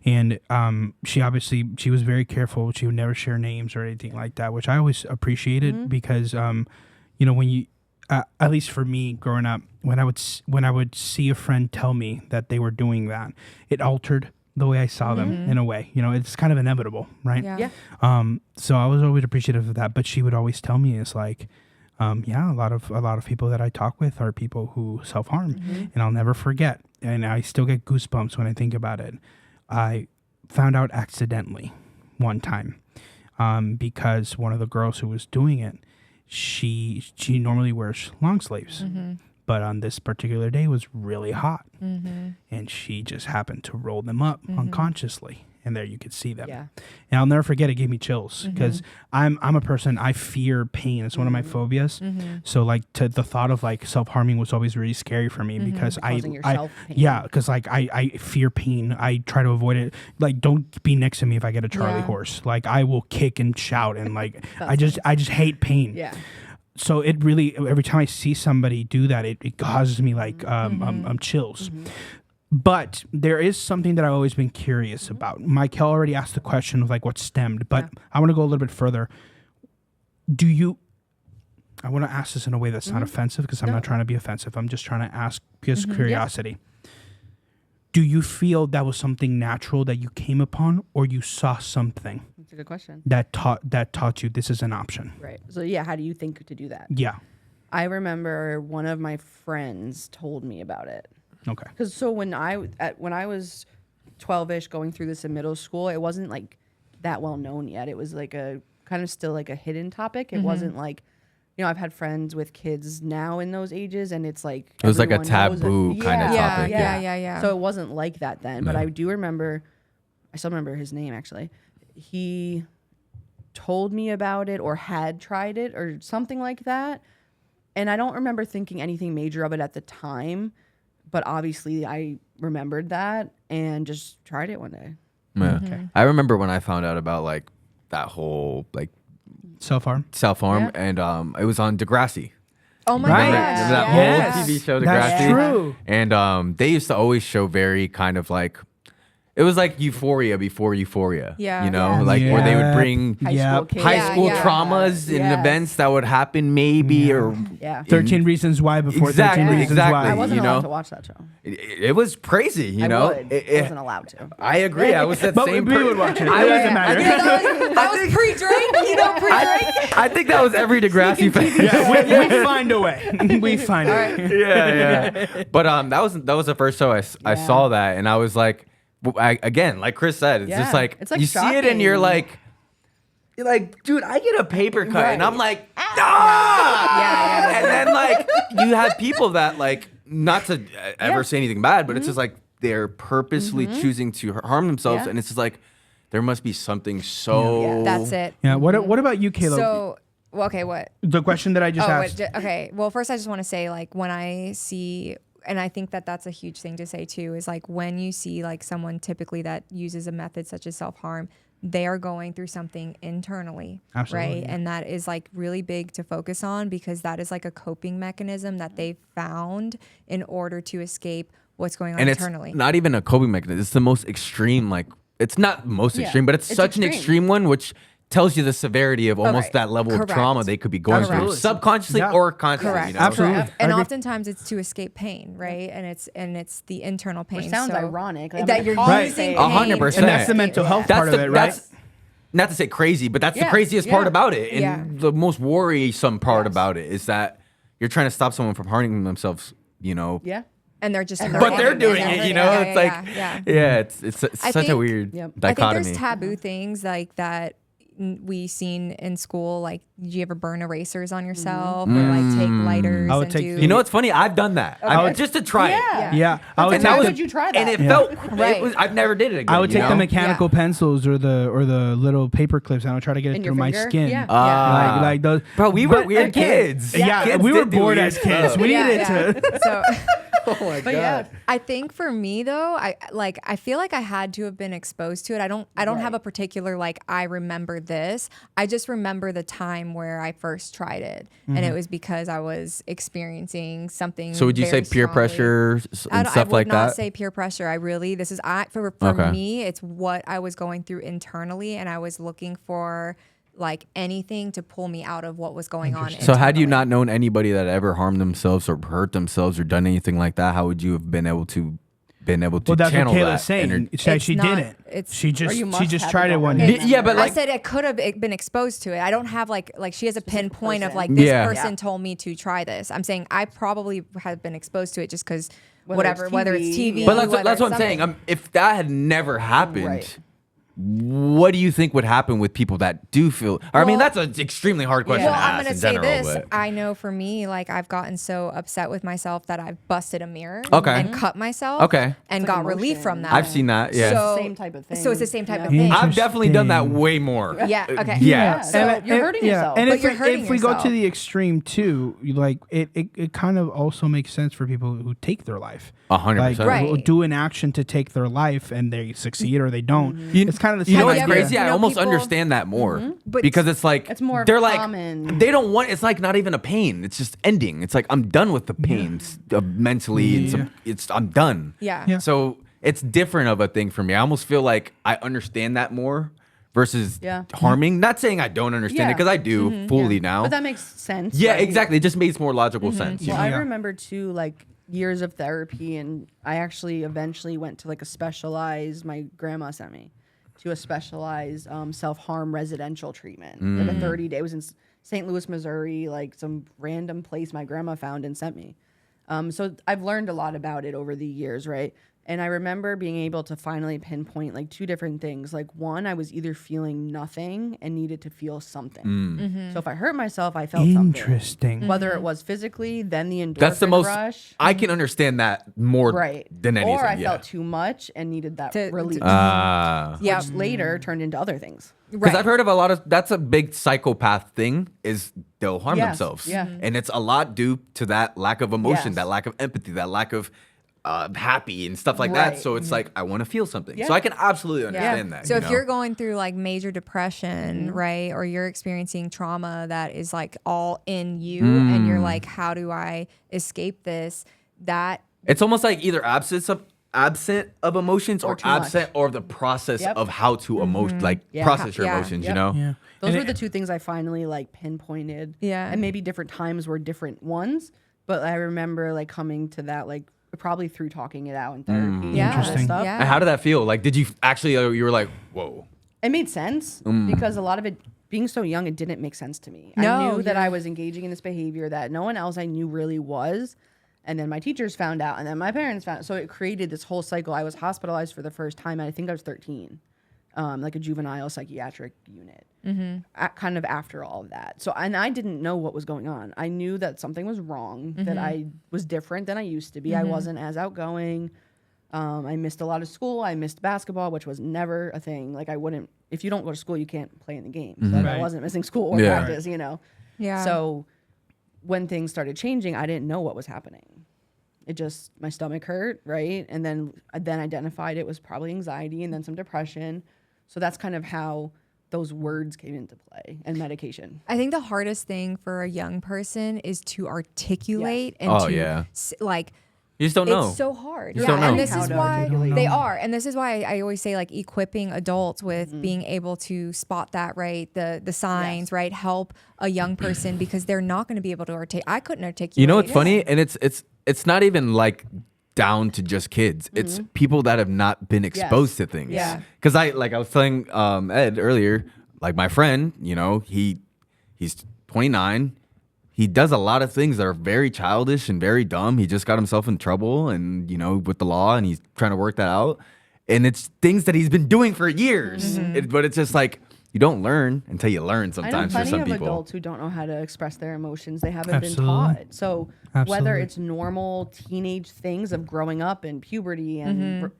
[SPEAKER 1] And she was very careful. She would never share names or anything like that, which I always appreciated because, when you, at least for me growing up, when I would see a friend tell me that they were doing that, it altered the way I saw them in a way. It's kind of inevitable, right?
[SPEAKER 3] Yeah.
[SPEAKER 4] Yeah.
[SPEAKER 1] So I was always appreciative of that, but she would always tell me it's like, a lot of people that I talk with are people who self-harm, and I'll never forget. And I still get goosebumps when I think about it. I found out accidentally one time, because one of the girls who was doing it, she normally wears long sleeves, but on this particular day it was really hot, and she just happened to roll them up unconsciously, and there you could see them.
[SPEAKER 4] Yeah.
[SPEAKER 1] And I'll never forget, it gave me chills because I'm a person, I fear pain. It's one of my phobias. So like the thought of like self-harming was always really scary for me because
[SPEAKER 4] Causing yourself pain.
[SPEAKER 1] yeah, because like I fear pain. I try to avoid it. Like, don't be next to me if I get a Charlie
[SPEAKER 3] Yeah.
[SPEAKER 1] horse. Like, I will kick and shout and like I just hate pain.
[SPEAKER 4] Yeah.
[SPEAKER 1] So it really, every time I see somebody do that, it causes me like chills. But there is something that I've always been curious about. Mike already asked the question of like what stemmed, but I want to go a little bit further. I want to ask this in a way that's not offensive, because I'm not trying to be offensive. I'm just trying to ask because curiosity. Do you feel that was something natural that you came upon, or you saw something
[SPEAKER 4] That's a good question.
[SPEAKER 1] that taught you this is an option?
[SPEAKER 4] Right. So yeah, how do you think to do that?
[SPEAKER 1] Yeah.
[SPEAKER 4] I remember one of my friends told me about it.
[SPEAKER 1] Okay.
[SPEAKER 4] Because so when I was 12ish going through this in middle school, it wasn't like that well known yet. It was like a kind of still like a hidden topic. It wasn't like, I've had friends with kids now in those ages, and it's like
[SPEAKER 2] It was like a
[SPEAKER 4] everyone knows
[SPEAKER 2] taboo kind of
[SPEAKER 3] Yeah,
[SPEAKER 2] topic.
[SPEAKER 3] yeah.
[SPEAKER 4] So it wasn't like that then. But
[SPEAKER 2] No.
[SPEAKER 4] I do remember, I still remember his name actually. he told me about it or had tried it or something like that. And I don't remember thinking anything major of it at the time, but obviously I remembered that and just tried it one day.
[SPEAKER 2] Yeah. I remember when I found out about like that whole like
[SPEAKER 1] Self-harm.
[SPEAKER 2] self-harm and it was on Degrassi.
[SPEAKER 3] Oh my
[SPEAKER 1] Right.
[SPEAKER 3] gosh.
[SPEAKER 2] Remember that
[SPEAKER 1] Yes.
[SPEAKER 2] whole TV show Degrassi?
[SPEAKER 1] That's true.
[SPEAKER 2] And they used to always show very kind of like, it was like Euphoria before Euphoria.
[SPEAKER 3] Yeah.
[SPEAKER 2] You know,
[SPEAKER 4] Yes.
[SPEAKER 2] like where they would bring
[SPEAKER 4] High
[SPEAKER 1] Yeah.
[SPEAKER 4] school kids.
[SPEAKER 2] high
[SPEAKER 3] Yeah,
[SPEAKER 2] school
[SPEAKER 3] yeah.
[SPEAKER 2] traumas and
[SPEAKER 4] Yes.
[SPEAKER 2] events that would happen maybe or
[SPEAKER 4] Yeah.
[SPEAKER 1] 13 Reasons Why before
[SPEAKER 2] Exactly,
[SPEAKER 1] 13 Reasons
[SPEAKER 2] exactly.
[SPEAKER 4] I
[SPEAKER 1] Why.
[SPEAKER 4] wasn't
[SPEAKER 2] you know?
[SPEAKER 4] allowed to watch that show.
[SPEAKER 2] it was crazy, you know?
[SPEAKER 4] I wasn't allowed to.
[SPEAKER 2] I agree. I was that
[SPEAKER 1] But
[SPEAKER 2] same
[SPEAKER 1] we would
[SPEAKER 2] person.
[SPEAKER 1] watch it. It
[SPEAKER 2] I
[SPEAKER 1] doesn't
[SPEAKER 2] was-
[SPEAKER 1] matter.
[SPEAKER 3] That was pre-drink, you know, pre-drink.
[SPEAKER 2] I think that was every Degrassi fan.
[SPEAKER 1] Yeah, we find a way. We find a way.
[SPEAKER 2] yeah. But that was the first show I saw that, and I was like, again, like Chris said, it's just
[SPEAKER 4] Yeah.
[SPEAKER 2] like,
[SPEAKER 4] It's, like,
[SPEAKER 2] you see it and you're
[SPEAKER 4] shocking.
[SPEAKER 2] like, dude, I get a paper cut, and
[SPEAKER 4] Right.
[SPEAKER 2] I'm like, ah! And then like you have people that like, not to ever say anything bad, but it's just like they're purposely choosing to harm themselves,
[SPEAKER 4] Yeah.
[SPEAKER 2] and it's just like there must be something so.
[SPEAKER 3] That's it.
[SPEAKER 1] Yeah. What about you, Caleb?
[SPEAKER 3] So, well, okay, what?
[SPEAKER 1] The question that I just asked.
[SPEAKER 3] Okay. Well, first, I just want to say, like, when I see, and I think that that's a huge thing to say too, is like when you see like someone typically that uses a method such as self-harm, they are going through something internally,
[SPEAKER 1] Absolutely,
[SPEAKER 3] right?
[SPEAKER 1] yeah.
[SPEAKER 3] And that is like really big to focus on because that is like a coping mechanism that they found in order to escape what's going on
[SPEAKER 2] And
[SPEAKER 3] internally.
[SPEAKER 2] it's not even a coping mechanism. It's the most extreme, like it's not most
[SPEAKER 4] Yeah.
[SPEAKER 2] extreme, but it's such an
[SPEAKER 4] extreme.
[SPEAKER 2] extreme one, which tells you the severity of almost
[SPEAKER 3] Okay.
[SPEAKER 2] that level
[SPEAKER 3] Correct.
[SPEAKER 2] of trauma they could be going through,
[SPEAKER 3] Correct.
[SPEAKER 2] subconsciously
[SPEAKER 1] Yeah.
[SPEAKER 2] or consciously.
[SPEAKER 3] Correct.
[SPEAKER 2] You know?
[SPEAKER 1] Absolutely.
[SPEAKER 3] Correct.
[SPEAKER 1] I
[SPEAKER 3] And
[SPEAKER 1] agree.
[SPEAKER 3] oftentimes it's to escape pain, right? And it's the internal pain.
[SPEAKER 4] Which sounds
[SPEAKER 3] So-
[SPEAKER 4] ironic. Like,
[SPEAKER 3] that
[SPEAKER 4] I'm
[SPEAKER 3] you're
[SPEAKER 4] like,
[SPEAKER 1] Right.
[SPEAKER 3] using
[SPEAKER 2] 100%.
[SPEAKER 3] pain
[SPEAKER 1] And that's the
[SPEAKER 3] to
[SPEAKER 1] mental
[SPEAKER 3] escape.
[SPEAKER 1] health
[SPEAKER 2] That's
[SPEAKER 1] part of it, right?
[SPEAKER 2] That's not to say crazy, but that's the
[SPEAKER 4] Yeah,
[SPEAKER 2] craziest part
[SPEAKER 4] yeah.
[SPEAKER 2] about it, and
[SPEAKER 3] Yeah.
[SPEAKER 2] the most worrisome part
[SPEAKER 4] Yes.
[SPEAKER 2] about it is that you're trying to stop someone from harming themselves. You know.
[SPEAKER 4] Yeah.
[SPEAKER 3] And they're just
[SPEAKER 4] But
[SPEAKER 3] hurting
[SPEAKER 2] But they're
[SPEAKER 3] them.
[SPEAKER 2] doing
[SPEAKER 3] Yeah,
[SPEAKER 2] it, you
[SPEAKER 3] yeah,
[SPEAKER 2] know.
[SPEAKER 3] yeah,
[SPEAKER 2] It's like,
[SPEAKER 3] yeah.
[SPEAKER 2] it's
[SPEAKER 3] I
[SPEAKER 2] such a
[SPEAKER 3] think-
[SPEAKER 2] weird
[SPEAKER 4] Yep.
[SPEAKER 3] I think
[SPEAKER 2] dichotomy.
[SPEAKER 3] there's taboo things like that we seen in school. Like, did you ever burn erasers on yourself or like take lighters?
[SPEAKER 1] I would
[SPEAKER 3] and
[SPEAKER 1] take
[SPEAKER 3] do,
[SPEAKER 1] the-
[SPEAKER 2] You know what's funny? I've done that. I would just to try
[SPEAKER 4] Yeah.
[SPEAKER 2] it.
[SPEAKER 1] Yeah. I would
[SPEAKER 2] And
[SPEAKER 1] take
[SPEAKER 2] that
[SPEAKER 4] Why
[SPEAKER 2] was
[SPEAKER 1] the-
[SPEAKER 4] would you try that?
[SPEAKER 2] And it
[SPEAKER 1] Yeah.
[SPEAKER 2] felt
[SPEAKER 3] Right.
[SPEAKER 2] it was. I've never did it again.
[SPEAKER 1] I would
[SPEAKER 2] you
[SPEAKER 1] take
[SPEAKER 2] know?
[SPEAKER 1] the mechanical
[SPEAKER 3] Yeah.
[SPEAKER 1] pencils or the little paper clips and I would try to get it
[SPEAKER 4] In
[SPEAKER 1] through
[SPEAKER 4] your
[SPEAKER 1] my
[SPEAKER 4] finger?
[SPEAKER 1] skin.
[SPEAKER 4] Yeah.
[SPEAKER 2] Ah.
[SPEAKER 1] Like those.
[SPEAKER 2] Bro, we were
[SPEAKER 1] But
[SPEAKER 2] weird
[SPEAKER 1] again,
[SPEAKER 2] kids.
[SPEAKER 1] Yeah,
[SPEAKER 2] Kids
[SPEAKER 1] we were
[SPEAKER 2] did do
[SPEAKER 1] bored
[SPEAKER 2] weird
[SPEAKER 1] as kids.
[SPEAKER 2] stuff.
[SPEAKER 1] We
[SPEAKER 3] Yeah,
[SPEAKER 1] needed
[SPEAKER 3] yeah.
[SPEAKER 1] to.
[SPEAKER 3] So
[SPEAKER 2] Oh my
[SPEAKER 4] But yeah.
[SPEAKER 3] I think for me though, I feel like I had to have been exposed to it. I don't have a particular like I remember this. I just remember the time where I first tried it, and it was because I was experiencing something.
[SPEAKER 2] So would you say
[SPEAKER 3] very
[SPEAKER 2] peer
[SPEAKER 3] strongly.
[SPEAKER 2] pressure and
[SPEAKER 3] I
[SPEAKER 2] stuff
[SPEAKER 3] would
[SPEAKER 2] like
[SPEAKER 3] not
[SPEAKER 2] that?
[SPEAKER 3] say peer pressure. For
[SPEAKER 2] Okay.
[SPEAKER 3] me, it's what I was going through internally, and I was looking for like anything to pull me out of what was going on.
[SPEAKER 2] So had you
[SPEAKER 3] internally.
[SPEAKER 2] not known anybody that ever harmed themselves or hurt themselves or done anything like that, how would you have been able to
[SPEAKER 1] Well, that's what
[SPEAKER 2] channel
[SPEAKER 1] Kayla's
[SPEAKER 2] that
[SPEAKER 1] saying.
[SPEAKER 2] energy?
[SPEAKER 1] It's like
[SPEAKER 3] It's
[SPEAKER 1] she
[SPEAKER 3] not-
[SPEAKER 1] didn't.
[SPEAKER 3] it's-
[SPEAKER 1] She
[SPEAKER 4] Or
[SPEAKER 1] just
[SPEAKER 4] you
[SPEAKER 1] she
[SPEAKER 4] must
[SPEAKER 1] just
[SPEAKER 4] have
[SPEAKER 1] tried
[SPEAKER 4] it
[SPEAKER 1] it one
[SPEAKER 4] already.
[SPEAKER 1] day.
[SPEAKER 2] Yeah, but
[SPEAKER 3] I
[SPEAKER 2] like
[SPEAKER 3] said it could have been exposed to it. I don't have like she has a pinpoint of like this
[SPEAKER 2] Yeah.
[SPEAKER 3] person
[SPEAKER 4] Yeah.
[SPEAKER 3] told me to try this. I'm saying I probably have been exposed to it just because
[SPEAKER 4] Whether it's
[SPEAKER 3] whether it's
[SPEAKER 4] TV,
[SPEAKER 3] TV.
[SPEAKER 2] But
[SPEAKER 3] whether
[SPEAKER 2] that's what
[SPEAKER 3] it's
[SPEAKER 2] I'm saying.
[SPEAKER 3] something.
[SPEAKER 2] If that had never happened,
[SPEAKER 4] Right.
[SPEAKER 2] what do you think would happen with people that do feel? Or, I mean,
[SPEAKER 3] Well-
[SPEAKER 2] that's an extremely hard question
[SPEAKER 3] Well,
[SPEAKER 2] to
[SPEAKER 3] I'm
[SPEAKER 2] ask
[SPEAKER 3] gonna
[SPEAKER 2] in
[SPEAKER 3] say
[SPEAKER 2] general.
[SPEAKER 3] this.
[SPEAKER 2] But
[SPEAKER 3] I know for me, like I've gotten so upset with myself that I've busted a mirror
[SPEAKER 2] Okay.
[SPEAKER 3] and cut myself.
[SPEAKER 2] Okay.
[SPEAKER 3] And
[SPEAKER 4] It's
[SPEAKER 3] got
[SPEAKER 4] like
[SPEAKER 3] relief
[SPEAKER 4] emotion.
[SPEAKER 3] from that.
[SPEAKER 2] I've seen that. Yeah,
[SPEAKER 3] So,
[SPEAKER 4] Same type of thing.
[SPEAKER 3] So it's the same type of
[SPEAKER 4] Yeah.
[SPEAKER 3] thing.
[SPEAKER 2] I've definitely done that
[SPEAKER 1] Interesting.
[SPEAKER 2] way more.
[SPEAKER 3] Yeah, okay.
[SPEAKER 2] Yeah.
[SPEAKER 4] So you're hurting yourself.
[SPEAKER 1] And
[SPEAKER 3] But
[SPEAKER 1] if,
[SPEAKER 3] you're hurting
[SPEAKER 1] if we go to
[SPEAKER 3] yourself.
[SPEAKER 1] the extreme too, like it kind of also makes sense for people who take their life.
[SPEAKER 2] 100%.
[SPEAKER 1] Like
[SPEAKER 3] Right.
[SPEAKER 1] will do an action to take their life and they succeed or they don't.
[SPEAKER 2] You-
[SPEAKER 1] It's kind of the
[SPEAKER 2] You
[SPEAKER 1] same
[SPEAKER 2] know what's
[SPEAKER 3] Have you
[SPEAKER 1] idea.
[SPEAKER 3] ever-
[SPEAKER 2] crazy?
[SPEAKER 3] you
[SPEAKER 2] I
[SPEAKER 3] know,
[SPEAKER 2] almost
[SPEAKER 3] people-
[SPEAKER 2] understand that more
[SPEAKER 3] But
[SPEAKER 2] because it's like
[SPEAKER 4] It's more
[SPEAKER 2] they're
[SPEAKER 4] common.
[SPEAKER 2] like they don't want. It's like not even a pain. It's just ending. It's like I'm done with the pains mentally. And I'm done.
[SPEAKER 3] Yeah.
[SPEAKER 1] Yeah.
[SPEAKER 2] So it's different of a thing for me. I almost feel like I understand that more versus
[SPEAKER 4] Yeah.
[SPEAKER 2] harming. Not saying I don't understand it
[SPEAKER 4] Yeah.
[SPEAKER 2] because I do fully now.
[SPEAKER 4] But that makes sense.
[SPEAKER 2] Yeah,
[SPEAKER 4] right?
[SPEAKER 2] exactly. It just makes more logical sense.
[SPEAKER 4] Well,
[SPEAKER 2] you know?
[SPEAKER 4] I remember too, like years of therapy, and I actually eventually went to like a specialized. My grandma sent me to a specialized self-harm residential treatment. Like a 30-day. It was in St. Louis, Missouri, like some random place my grandma found and sent me. So I've learned a lot about it over the years, right? And I remember being able to finally pinpoint like two different things. Like one, I was either feeling nothing and needed to feel something. So if I hurt myself, I felt something.
[SPEAKER 1] Interesting.
[SPEAKER 4] Whether it was physically, then the endorphin
[SPEAKER 2] That's the most.
[SPEAKER 4] rush.
[SPEAKER 2] I can understand that more than anything.
[SPEAKER 4] Or I
[SPEAKER 2] yeah.
[SPEAKER 4] felt too much and needed that
[SPEAKER 3] To-
[SPEAKER 4] release.
[SPEAKER 3] Yeah.
[SPEAKER 4] Which later turned into other things.
[SPEAKER 2] Because I've heard of a lot of, that's a big psychopath thing, is they'll harm
[SPEAKER 4] Yes,
[SPEAKER 2] themselves.
[SPEAKER 4] yeah.
[SPEAKER 2] And it's a lot due to that lack of emotion,
[SPEAKER 4] Yes.
[SPEAKER 2] that lack of empathy, that lack of happy and stuff like that.
[SPEAKER 4] Right.
[SPEAKER 2] So it's like, I want to feel something.
[SPEAKER 4] Yeah.
[SPEAKER 2] So I can absolutely understand that.
[SPEAKER 3] So
[SPEAKER 2] you
[SPEAKER 3] if
[SPEAKER 2] know?
[SPEAKER 3] you're going through like major depression, right, or you're experiencing trauma that is like all in you and you're like, how do I escape this? That
[SPEAKER 2] It's almost like either absent of emotions or
[SPEAKER 4] too much.
[SPEAKER 2] absent or the process
[SPEAKER 4] Yep.
[SPEAKER 2] of how to
[SPEAKER 4] Yeah.
[SPEAKER 2] process your
[SPEAKER 3] Yeah.
[SPEAKER 2] emotions,
[SPEAKER 4] Yep.
[SPEAKER 2] you know?
[SPEAKER 1] Yeah.
[SPEAKER 4] Those
[SPEAKER 1] And
[SPEAKER 4] were the two things I finally like pinpointed.
[SPEAKER 3] Yeah.
[SPEAKER 4] And maybe different times were different ones. But I remember like coming to that like probably through talking it out in therapy.
[SPEAKER 3] Yeah.
[SPEAKER 4] And all this
[SPEAKER 1] Interesting.
[SPEAKER 4] stuff.
[SPEAKER 3] Yeah.
[SPEAKER 2] And how did that feel? Like, did you actually, you were like, whoa.
[SPEAKER 4] It made sense because a lot of it being so young, it didn't make sense to me.
[SPEAKER 3] No,
[SPEAKER 4] I knew that
[SPEAKER 3] yeah.
[SPEAKER 4] I was engaging in this behavior that no one else I knew really was. And then my teachers found out, and then my parents found out. So it created this whole cycle. I was hospitalized for the first time, and I think I was 13, like a juvenile psychiatric unit, kind of after all of that. So, and I didn't know what was going on. I knew that something was wrong, that I was different than I used to be. I wasn't as outgoing. I missed a lot of school. I missed basketball, which was never a thing. Like I wouldn't, if you don't go to school, you can't play in the games. So I
[SPEAKER 1] Right.
[SPEAKER 4] wasn't missing school or
[SPEAKER 2] Yeah.
[SPEAKER 4] practice, you know?
[SPEAKER 3] Yeah.
[SPEAKER 4] So when things started changing, I didn't know what was happening. It just, my stomach hurt, right? And then I identified it was probably anxiety and then some depression. So that's kind of how those words came into play and medication.
[SPEAKER 3] I think the hardest thing for a young person is to articulate and
[SPEAKER 2] Oh,
[SPEAKER 3] to
[SPEAKER 2] yeah.
[SPEAKER 3] like
[SPEAKER 2] You just don't know.
[SPEAKER 3] it's so hard.
[SPEAKER 2] You just don't know.
[SPEAKER 3] And this
[SPEAKER 4] How
[SPEAKER 3] is
[SPEAKER 4] to
[SPEAKER 3] why
[SPEAKER 4] articulate.
[SPEAKER 3] they are. And this is why I always say like equipping adults with being able to spot that, right? The signs,
[SPEAKER 4] Yes.
[SPEAKER 3] right? Help a young person because they're not going to be able to articulate. I couldn't articulate.
[SPEAKER 2] You know what's funny? And it's not even like down to just kids. It's people that have not been exposed to things.
[SPEAKER 3] Yeah.
[SPEAKER 2] Because I was telling Ed earlier, like my friend, you know, he's 29. He does a lot of things that are very childish and very dumb. He just got himself in trouble and, you know, with the law, and he's trying to work that out. And it's things that he's been doing for years. But it's just like, you don't learn until you learn
[SPEAKER 4] I know
[SPEAKER 2] sometimes for
[SPEAKER 4] plenty
[SPEAKER 2] some
[SPEAKER 4] of
[SPEAKER 2] people.
[SPEAKER 4] adults who don't know how to express their emotions. They haven't
[SPEAKER 1] Absolutely.
[SPEAKER 4] been taught. So whether
[SPEAKER 1] Absolutely.
[SPEAKER 4] it's normal teenage things of growing up and puberty and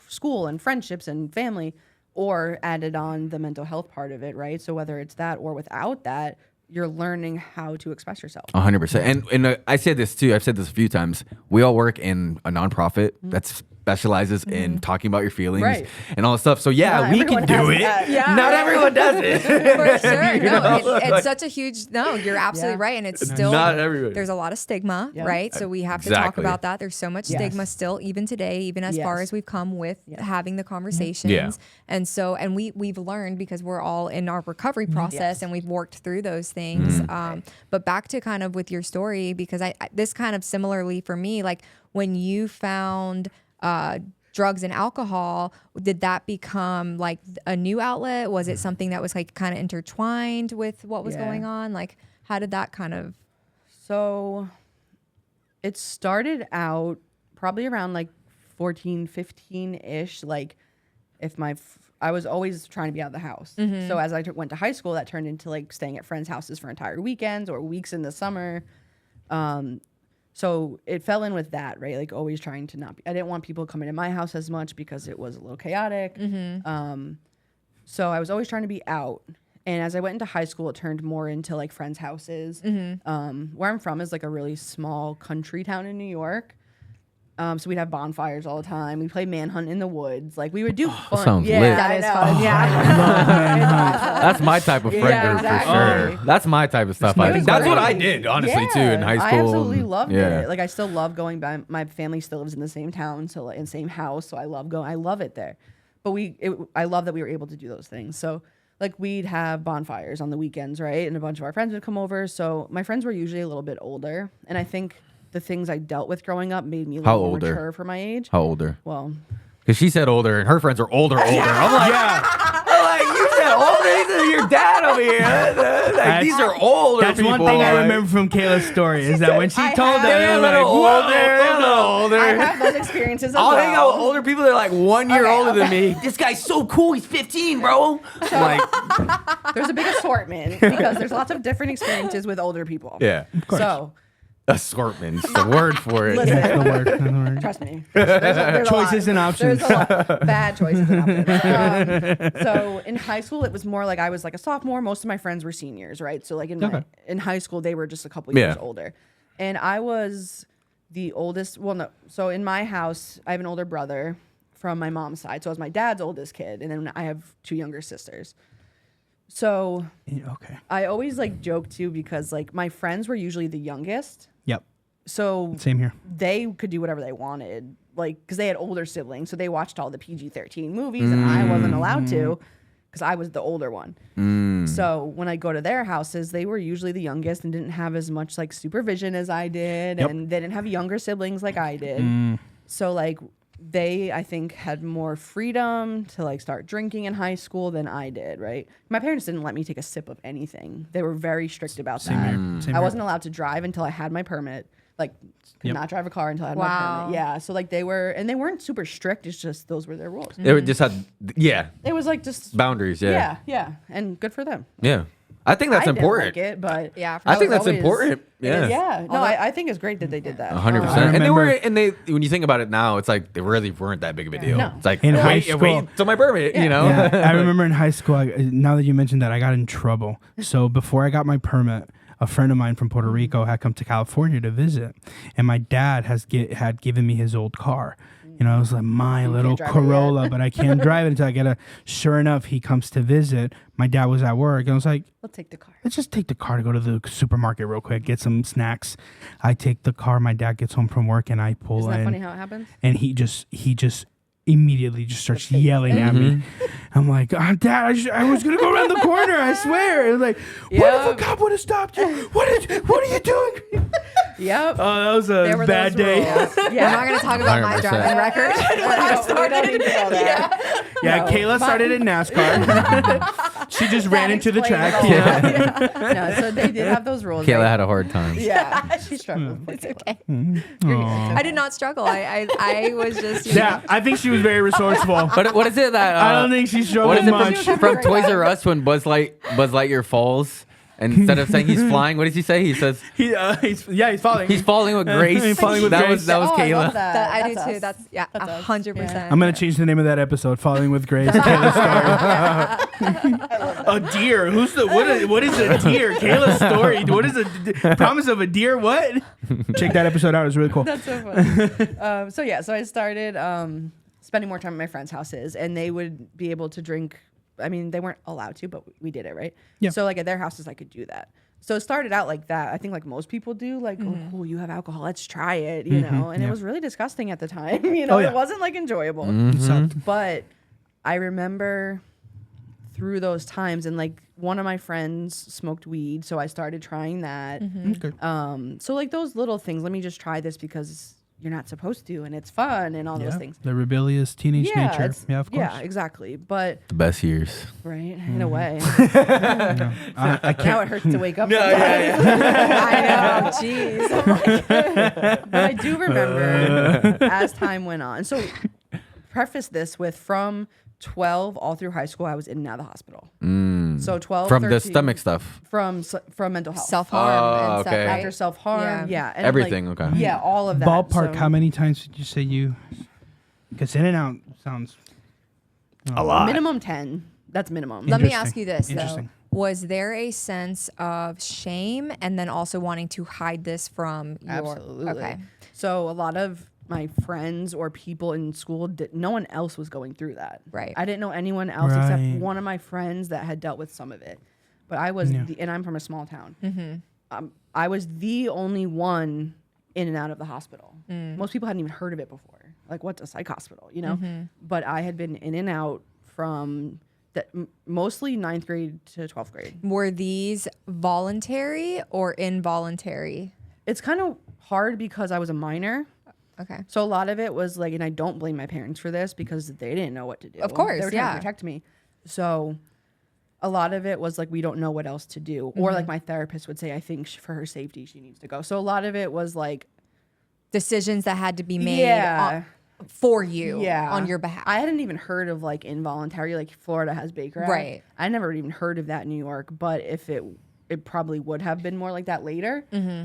[SPEAKER 4] school and friendships and family, or added on the mental health part of it, right? So whether it's that or without that, you're learning how to express yourself.
[SPEAKER 2] 100%. And I said this too. I've said this a few times. We all work in a nonprofit that specializes in talking about your feelings
[SPEAKER 4] Right.
[SPEAKER 2] and all that stuff. So yeah,
[SPEAKER 4] Not
[SPEAKER 2] we can
[SPEAKER 4] everyone
[SPEAKER 2] do
[SPEAKER 4] has
[SPEAKER 2] it.
[SPEAKER 4] that.
[SPEAKER 3] Yeah.
[SPEAKER 2] Not everyone does it.
[SPEAKER 3] For sure.
[SPEAKER 2] You
[SPEAKER 3] No,
[SPEAKER 2] know?
[SPEAKER 3] it's such a huge, no, you're absolutely
[SPEAKER 4] Yeah.
[SPEAKER 3] right. And it's still,
[SPEAKER 2] Not everybody.
[SPEAKER 3] there's a lot of stigma,
[SPEAKER 4] Yeah.
[SPEAKER 3] right? So we have to talk
[SPEAKER 2] Exactly.
[SPEAKER 3] about that. There's so much
[SPEAKER 4] Yes.
[SPEAKER 3] stigma still, even today, even as far
[SPEAKER 4] Yes.
[SPEAKER 3] as we've come with
[SPEAKER 4] Yes.
[SPEAKER 3] having the conversations.
[SPEAKER 2] Yeah.
[SPEAKER 3] And so, and we've learned because we're all in our recovery process
[SPEAKER 4] Yes.
[SPEAKER 3] and we've worked through those things.
[SPEAKER 2] Mm-hmm.
[SPEAKER 3] But back to kind of with your story, because I this kind of similarly for me, like when you found, drugs and alcohol, did that become like a new outlet? Was it something that was like kind of intertwined with what was
[SPEAKER 4] Yeah.
[SPEAKER 3] going on? Like, how did that kind of?
[SPEAKER 4] So it started out probably around like 14, 15-ish. Like if I was always trying to be out of the house. So as I went to high school, that turned into like staying at friends' houses for entire weekends or weeks in the summer. So it fell in with that, right? Like always trying to not be, I didn't want people coming to my house as much because it was a little chaotic. So I was always trying to be out. And as I went into high school, it turned more into like friends' houses. Where I'm from is like a really small country town in New York. So we'd have bonfires all the time. We play manhunt in the woods. Like we would do fun.
[SPEAKER 2] sounds
[SPEAKER 4] yeah,
[SPEAKER 2] lit.
[SPEAKER 4] that is
[SPEAKER 3] I know.
[SPEAKER 4] fun. Yeah.
[SPEAKER 2] That's my type of friend
[SPEAKER 4] Yeah,
[SPEAKER 2] group
[SPEAKER 4] exactly.
[SPEAKER 2] for sure. That's my type of stuff. I
[SPEAKER 1] It
[SPEAKER 2] think
[SPEAKER 1] was
[SPEAKER 2] that's what I
[SPEAKER 4] great.
[SPEAKER 2] did, honestly, too, in high school.
[SPEAKER 4] I absolutely
[SPEAKER 2] and-
[SPEAKER 4] loved
[SPEAKER 2] yeah.
[SPEAKER 4] it. Like I still love going by. My family still lives in the same town, so like, in the same house. So I love going. I love it there. But I love that we were able to do those things. So like we'd have bonfires on the weekends, right? And a bunch of our friends would come over. So my friends were usually a little bit older, and I think the things I dealt with growing up made me a
[SPEAKER 2] How
[SPEAKER 4] little more
[SPEAKER 2] older?
[SPEAKER 4] mature for my age.
[SPEAKER 2] How older?
[SPEAKER 4] Well,
[SPEAKER 2] Because she said older, and her friends are older. I'm like, I'm like, you said older. fundraising your dad over here. Like, these are older
[SPEAKER 1] That's
[SPEAKER 2] people.
[SPEAKER 1] one thing I
[SPEAKER 2] like-
[SPEAKER 1] remember from Kayla's story is that when she
[SPEAKER 4] I
[SPEAKER 1] told
[SPEAKER 4] have-
[SPEAKER 1] that,
[SPEAKER 2] They're
[SPEAKER 1] I
[SPEAKER 2] a
[SPEAKER 1] was
[SPEAKER 2] little
[SPEAKER 1] like,
[SPEAKER 2] older. They're a little older.
[SPEAKER 4] I have those experiences as
[SPEAKER 2] I'll
[SPEAKER 4] well.
[SPEAKER 2] hang out with older people that are like 1 year
[SPEAKER 4] Okay,
[SPEAKER 2] older than me. This guy's so cool. He's 15, bro. Like,
[SPEAKER 4] There's a big assortment because there's lots of different experiences with older people.
[SPEAKER 2] yeah.
[SPEAKER 4] So
[SPEAKER 2] Assortment's the word for it.
[SPEAKER 4] Listen.
[SPEAKER 1] That's the word. That's the word.
[SPEAKER 4] trust me. There's a
[SPEAKER 1] Choices
[SPEAKER 4] lot.
[SPEAKER 1] and options.
[SPEAKER 4] There's a lot. Bad choices and options. So in high school, it was more like I was like a sophomore. Most of my friends were seniors, right? So like in high school, they were just a couple years
[SPEAKER 2] Yeah.
[SPEAKER 4] older, and I was the oldest. Well, no. So in my house, I have an older brother from my mom's side. So I was my dad's oldest kid, and then I have 2 younger sisters. So
[SPEAKER 1] Okay.
[SPEAKER 4] I always like joke too because like my friends were usually the youngest.
[SPEAKER 1] Yep.
[SPEAKER 4] So
[SPEAKER 1] Same here.
[SPEAKER 4] they could do whatever they wanted, like because they had older siblings, so they watched all the PG-13 movies, and I wasn't allowed to because I was the older one. So when I go to their houses, they were usually the youngest and didn't have as much like supervision as I did,
[SPEAKER 1] Yep.
[SPEAKER 4] and they didn't have younger siblings like I did. So like they, I think, had more freedom to like start drinking in high school than I did. Right? My parents didn't let me take a sip of anything. They were very strict about
[SPEAKER 1] Same
[SPEAKER 4] that.
[SPEAKER 1] here. Same
[SPEAKER 4] I
[SPEAKER 1] here.
[SPEAKER 4] wasn't allowed to drive until I had my permit. Like, could
[SPEAKER 1] Yep.
[SPEAKER 4] not drive a car until I had my
[SPEAKER 3] Wow.
[SPEAKER 4] permit. Yeah. So like they were, and they weren't super strict. It's just those were their rules.
[SPEAKER 2] They just had, yeah,
[SPEAKER 4] It was like just
[SPEAKER 2] boundaries. Yeah.
[SPEAKER 4] yeah, and good for them.
[SPEAKER 2] Yeah. I think that's
[SPEAKER 4] I didn't
[SPEAKER 2] important.
[SPEAKER 4] like it, but
[SPEAKER 3] Yeah, for
[SPEAKER 2] I think
[SPEAKER 3] sure.
[SPEAKER 2] that's
[SPEAKER 4] always-
[SPEAKER 2] important. Yeah.
[SPEAKER 4] yeah. No, I think it's great that they did that.
[SPEAKER 2] 100%.
[SPEAKER 1] I
[SPEAKER 2] And they
[SPEAKER 1] remember-
[SPEAKER 2] were, and they, when you think about it now, it's like they really weren't that big of a deal.
[SPEAKER 4] No.
[SPEAKER 2] It's like,
[SPEAKER 1] In high
[SPEAKER 2] wait
[SPEAKER 1] school-
[SPEAKER 2] till my permit, you know?
[SPEAKER 1] Yeah, I remember in high school. Now that you mentioned that, I got in trouble. So before I got my permit, a friend of mine from Puerto Rico had come to California to visit, and my dad had given me his old car. You know, it was like my little
[SPEAKER 4] drive it
[SPEAKER 1] Corolla, but I can't drive it until I get a. Sure enough, he comes to visit. My dad was at work, and I was like,
[SPEAKER 4] Let's take the car.
[SPEAKER 1] let's just take the car to go to the supermarket real quick, get some snacks. I take the car. My dad gets home from work, and I pull
[SPEAKER 4] Isn't that
[SPEAKER 1] in.
[SPEAKER 4] funny how it happens?
[SPEAKER 1] And he just immediately just starts yelling at me. I'm like, Dad, I was gonna go around the corner. I swear. And like, what if a
[SPEAKER 4] Yep.
[SPEAKER 1] cop would have stopped you? What are you doing?
[SPEAKER 4] Yep.
[SPEAKER 1] Oh, that was
[SPEAKER 4] There
[SPEAKER 1] a
[SPEAKER 4] were
[SPEAKER 1] bad
[SPEAKER 4] those
[SPEAKER 1] day.
[SPEAKER 4] rules.
[SPEAKER 3] We're not
[SPEAKER 4] Yeah.
[SPEAKER 3] going to talk about my
[SPEAKER 2] 100%.
[SPEAKER 3] driving record.
[SPEAKER 4] We don't need to know that.
[SPEAKER 1] Yeah,
[SPEAKER 4] No,
[SPEAKER 1] Kayla started in NASCAR. She just ran into the
[SPEAKER 4] explains
[SPEAKER 1] track.
[SPEAKER 4] it all.
[SPEAKER 1] Yeah.
[SPEAKER 4] No, so they did have those rules.
[SPEAKER 2] Kayla
[SPEAKER 4] right?
[SPEAKER 2] had a hard time.
[SPEAKER 4] Yeah, she struggled. It's
[SPEAKER 3] Okay.
[SPEAKER 1] Aw.
[SPEAKER 3] I did not struggle. I was just, you
[SPEAKER 1] Yeah, I think she was very resourceful.
[SPEAKER 2] But what is it that
[SPEAKER 1] I don't think she
[SPEAKER 2] what
[SPEAKER 1] struggled
[SPEAKER 2] is it
[SPEAKER 1] much.
[SPEAKER 2] from Toys R Us when Buzz Lightyear falls? And instead of saying he's flying, what does he say? He says
[SPEAKER 1] He's falling.
[SPEAKER 2] he's falling with grace.
[SPEAKER 1] He's falling with
[SPEAKER 2] that
[SPEAKER 1] grace.
[SPEAKER 2] was that was
[SPEAKER 4] Oh, I love
[SPEAKER 2] Kayla.
[SPEAKER 4] that.
[SPEAKER 3] that I do
[SPEAKER 4] That's
[SPEAKER 3] too.
[SPEAKER 4] us.
[SPEAKER 3] That's, yeah,
[SPEAKER 4] That's us.
[SPEAKER 3] 100%.
[SPEAKER 4] Yeah.
[SPEAKER 1] I'm gonna change the name of that episode. Falling with Grace. Kayla's story. A deer. What is a deer? Kayla's story. What is a promise of a deer? What? Check that episode out. It's really cool.
[SPEAKER 4] That's so funny. So I started spending more time at my friends' houses, and they would be able to drink. I mean, they weren't allowed to, but we did it, right?
[SPEAKER 1] Yeah.
[SPEAKER 4] So like at their houses, I could do that. So it started out like that. I think like most people do, like, oh, cool, you have alcohol, let's try it, you know. And
[SPEAKER 1] yeah.
[SPEAKER 4] it was really disgusting at the time, you know.
[SPEAKER 1] Oh, yeah.
[SPEAKER 4] It wasn't like enjoyable.
[SPEAKER 1] It sucked.
[SPEAKER 4] But I remember through those times, and like one of my friends smoked weed, so I started trying that.
[SPEAKER 1] Okay.
[SPEAKER 4] So like those little things, let me just try this because you're not supposed to, and it's fun, and all those things.
[SPEAKER 1] The rebellious teenage nature.
[SPEAKER 4] it's-
[SPEAKER 1] Yeah, of course.
[SPEAKER 4] Yeah, exactly. But
[SPEAKER 2] The best years.
[SPEAKER 4] right, in a way,
[SPEAKER 1] I can't.
[SPEAKER 4] now it hurts to wake up.
[SPEAKER 3] I know. Jeez.
[SPEAKER 4] But I do remember as time went on. So preface this with from 12 all through high school, I was in and out of the hospital. So 12
[SPEAKER 2] From the
[SPEAKER 4] 13
[SPEAKER 2] stomach stuff.
[SPEAKER 4] from mental health.
[SPEAKER 3] Self-harm
[SPEAKER 2] Oh,
[SPEAKER 3] and stuff,
[SPEAKER 2] okay.
[SPEAKER 3] right?
[SPEAKER 4] After self-harm, yeah. And
[SPEAKER 2] Everything,
[SPEAKER 4] like,
[SPEAKER 2] okay.
[SPEAKER 4] Yeah, all of that.
[SPEAKER 1] Ballpark.
[SPEAKER 4] So-
[SPEAKER 1] How many times did you say you? Because in and out sounds.
[SPEAKER 2] A lot.
[SPEAKER 4] Minimum 10. That's minimum.
[SPEAKER 3] Let me
[SPEAKER 1] Interesting.
[SPEAKER 3] ask you this, though.
[SPEAKER 1] Interesting.
[SPEAKER 3] Was there a sense of shame and then also wanting to hide this from your...
[SPEAKER 4] Absolutely.
[SPEAKER 3] Okay.
[SPEAKER 4] So a lot of my friends or people in school, no one else was going through that.
[SPEAKER 3] Right.
[SPEAKER 4] I didn't know anyone else
[SPEAKER 1] Right.
[SPEAKER 4] except one of my friends that had dealt with some of it. But I was,
[SPEAKER 1] Yeah.
[SPEAKER 4] and I'm from a small town. I was the only one in and out of the hospital. Most people hadn't even heard of it before. Like, what's a psych hospital, you know? But I had been in and out from mostly 9th grade to 12th grade.
[SPEAKER 3] Were these voluntary or involuntary?
[SPEAKER 4] It's kind of hard because I was a minor.
[SPEAKER 3] Okay.
[SPEAKER 4] So a lot of it was like, and I don't blame my parents for this because they didn't know what to do.
[SPEAKER 3] Of course,
[SPEAKER 4] they were trying
[SPEAKER 3] yeah.
[SPEAKER 4] to protect me. So a lot of it was like, we don't know what else to do. Or like my therapist would say, I think for her safety, she needs to go. So a lot of it was like
[SPEAKER 3] decisions that had to be made for you on your behalf.
[SPEAKER 4] I hadn't even heard of like involuntary, like Florida has Baker Act.
[SPEAKER 3] Right.
[SPEAKER 4] I never even heard of that in New York, but if it probably would have been more like that later,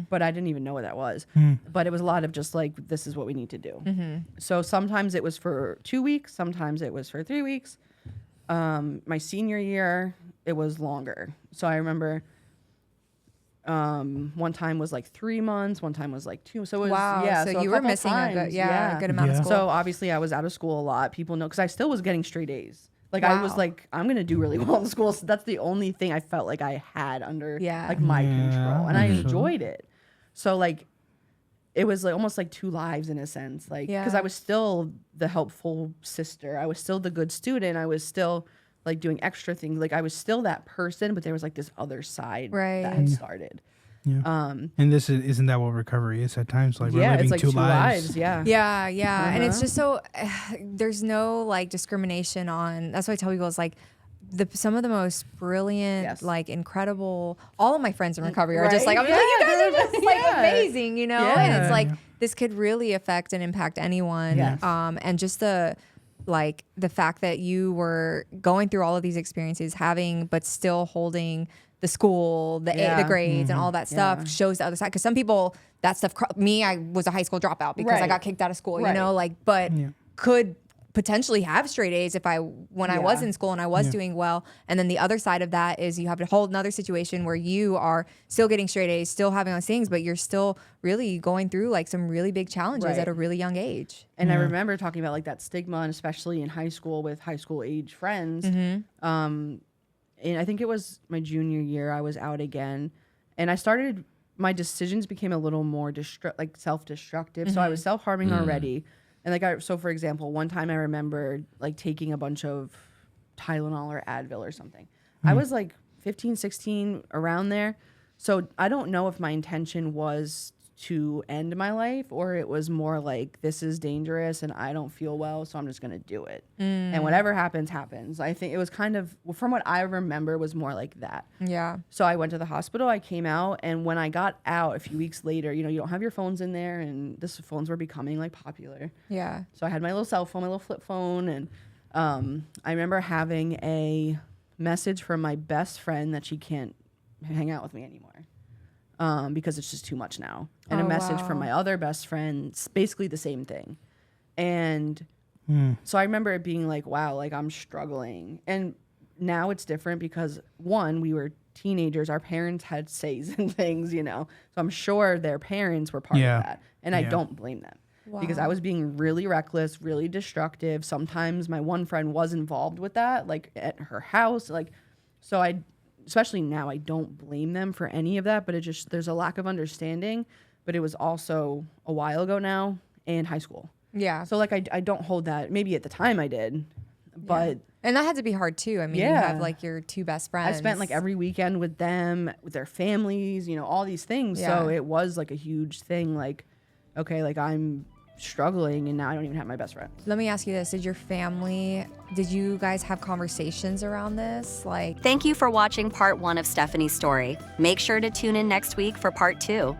[SPEAKER 4] but I didn't even know what that was. But it was a lot of just like, this is what we need to do. So sometimes it was for 2 weeks, sometimes it was for 3 weeks. My senior year, it was longer. So I remember one time was like 3 months, one time was like 2. So it was,
[SPEAKER 3] So you were missing a good amount of school.
[SPEAKER 4] So obviously I was out of school a lot. People know, because I still was getting straight A's. Like I was like, I'm gonna do really well in school. So that's the only thing I felt like I had under like my control, and I enjoyed it. So like, it was like almost like 2 lives in a sense. Like, because I was still the helpful sister, I was still the good student, I was still like doing extra things. Like I was still that person, but there was like this other side that had started.
[SPEAKER 1] Yeah. And isn't that what recovery is at times? Like we're living
[SPEAKER 4] it's like
[SPEAKER 1] 2 lives.
[SPEAKER 3] Yeah. And it's just so there's no like discrimination on. That's why I tell people it's like some of the most brilliant, like incredible. All of my friends in recovery are just like, I'm just like, you guys are just like amazing, you know. And it's like this could really affect and impact anyone. And just the fact that you were going through all of these experiences, but still holding the school, the grades, and all that stuff shows the other side. Because some people, that stuff. I was a high school dropout because I got kicked out of school. You know, but could potentially have straight A's when I was in school and I was doing well. And then the other side of that is you have a whole another situation where you are still getting straight A's, still having those things, but you're still really going through like some really big challenges at a really young age.
[SPEAKER 4] And I remember talking about like that stigma, and especially in high school with high school age friends. And I think it was my junior year, I was out again, and my decisions became a little more self-destructive. So I was self-harming already. And like, so for example, one time I remember like taking a bunch of Tylenol or Advil or something. I was like 15, 16, around there. So I don't know if my intention was to end my life, or it was more like, this is dangerous and I don't feel well, so I'm just going to do it. And whatever happens, happens. I think it was kind of, from what I remember, was more like that.
[SPEAKER 3] Yeah.
[SPEAKER 4] So I went to the hospital, I came out, and when I got out a few weeks later, you know, you don't have your phones in there, and phones were becoming like popular.
[SPEAKER 3] Yeah.
[SPEAKER 4] So I had my little cell phone, my little flip phone, and I remember having a message from my best friend that she can't hang out with me anymore. Because it's just too much now. And a message from my other best friend, basically the same thing. And so I remember it being like, wow, like I'm struggling. And now it's different because, one, we were teenagers. Our parents had says and things, you know. So I'm sure their parents were part of that. And I don't blame them. Because I was being really reckless, really destructive. Sometimes my one friend was involved with that, like at her house. Like, so especially now, I don't blame them for any of that, but there's a lack of understanding. But it was also a while ago now, and high school. Yeah. So like, I don't hold that. Maybe at the time I did, but.
[SPEAKER 3] And that had to be hard too. I mean, you have like your 2 best friends.
[SPEAKER 4] I spent like every weekend with them, with their families, you know, all these things. So it was like a huge thing. Like, okay, like I'm struggling and now I don't even have my best friend.
[SPEAKER 3] Let me ask you this. Did you guys have conversations around this?
[SPEAKER 5] Thank you for watching part 1 of Stephanie's story. Make sure to tune in next week for part 2.